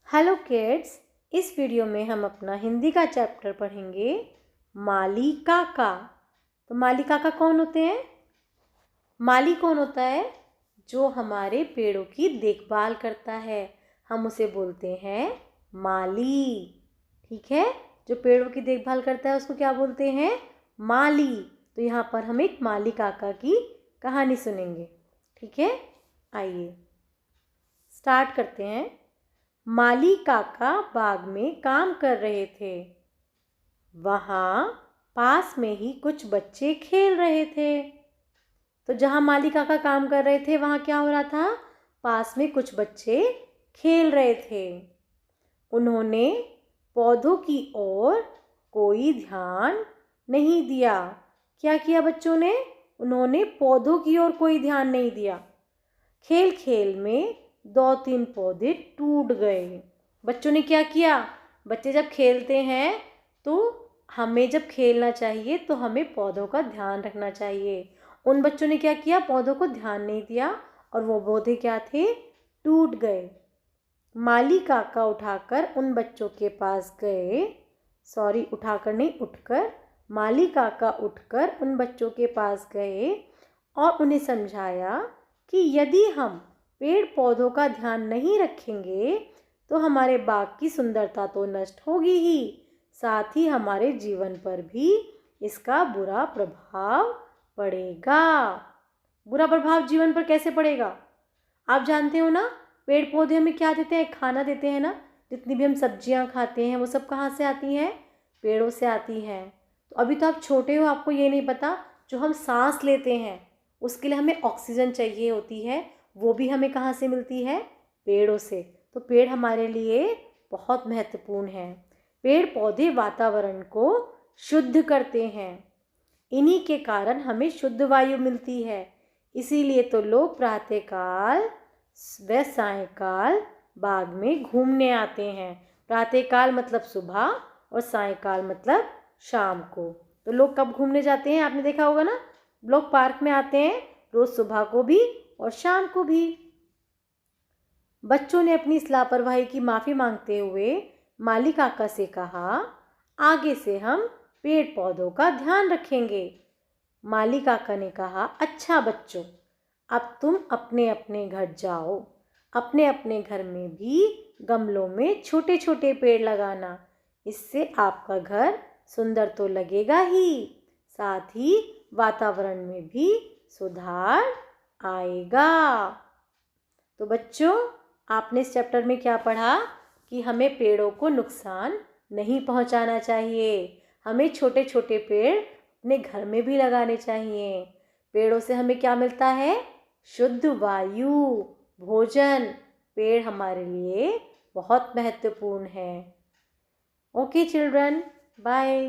Hello kids, इस video में हम अपना हिंदी का चैप्टर पढ़ेंगे माली काका। तो माली काका कौन होते हैं? माली कौन होता है? जो हमारे पेड़ों की देखभाल करता है, हम उसे बोलते हैं माली। ठीक है, जो पेड़ों की देखभाल करता है उसको क्या बोलते हैं? माली। तो यहाँ पर हम एक माली काका की कहानी सुनेंगे। ठीक है, आइए स्टार्ट करते हैं। माली काका बाग में काम कर रहे थे। वहाँ पास में ही कुछ बच्चे खेल रहे थे। तो जहाँ माली काका काम कर रहे थे वहाँ क्या हो रहा था? पास में कुछ बच्चे खेल रहे थे। उन्होंने पौधों की ओर कोई ध्यान नहीं दिया। क्या किया बच्चों ने? उन्होंने पौधों की ओर कोई ध्यान नहीं दिया। खेल खेल में 2-3 पौधे टूट गए। बच्चों ने क्या किया? बच्चे जब खेलते हैं तो हमें जब खेलना चाहिए तो हमें पौधों का ध्यान रखना चाहिए। उन बच्चों ने क्या किया? पौधों को ध्यान नहीं दिया और वो पौधे क्या थे? टूट गए। माली काका उठाकर उन बच्चों के पास गए। उठाकर नहीं, उठकर। माली काका उठकर उन बच्चों के पास गए और उन्हें समझाया कि यदि हम पेड़ पौधों का ध्यान नहीं रखेंगे तो हमारे बाग की सुंदरता तो नष्ट होगी ही, साथ ही हमारे जीवन पर भी इसका बुरा प्रभाव पड़ेगा। बुरा प्रभाव जीवन पर कैसे पड़ेगा? आप जानते हो ना, पेड़ पौधे हमें क्या देते हैं? खाना देते हैं ना। जितनी भी हम सब्जियां खाते हैं वो सब कहाँ से आती हैं? पेड़ों से आती हैं। तो अभी तो आप छोटे हो, आपको ये नहीं पता, जो हम सांस लेते हैं उसके लिए हमें ऑक्सीजन चाहिए होती है, वो भी हमें कहाँ से मिलती है? पेड़ों से। तो पेड़ हमारे लिए बहुत महत्वपूर्ण है। पेड़ पौधे वातावरण को शुद्ध करते हैं। इन्हीं के कारण हमें शुद्ध वायु मिलती है। इसीलिए तो लोग प्रातःकाल व सायंकाल बाग में घूमने आते हैं। प्रातःकाल मतलब सुबह और सायंकाल मतलब शाम को। तो लोग कब घूमने जाते हैं? आपने देखा होगा ना, लोग पार्क में आते हैं रोज सुबह को भी और शाम को भी। बच्चों ने अपनी इस लापरवाही की माफ़ी मांगते हुए माली काका से कहा, आगे से हम पेड़ पौधों का ध्यान रखेंगे। माली काका ने कहा, अच्छा बच्चों, अब तुम अपने अपने घर जाओ। अपने अपने घर में भी गमलों में छोटे छोटे पेड़ लगाना। इससे आपका घर सुंदर तो लगेगा ही, साथ ही वातावरण में भी सुधार आएगा। तो बच्चों, आपने इस चैप्टर में क्या पढ़ा? कि हमें पेड़ों को नुकसान नहीं पहुंचाना चाहिए। हमें छोटे छोटे पेड़ अपने घर में भी लगाने चाहिए। पेड़ों से हमें क्या मिलता है? शुद्ध वायु, भोजन। पेड़ हमारे लिए बहुत महत्वपूर्ण है। Okay children, bye.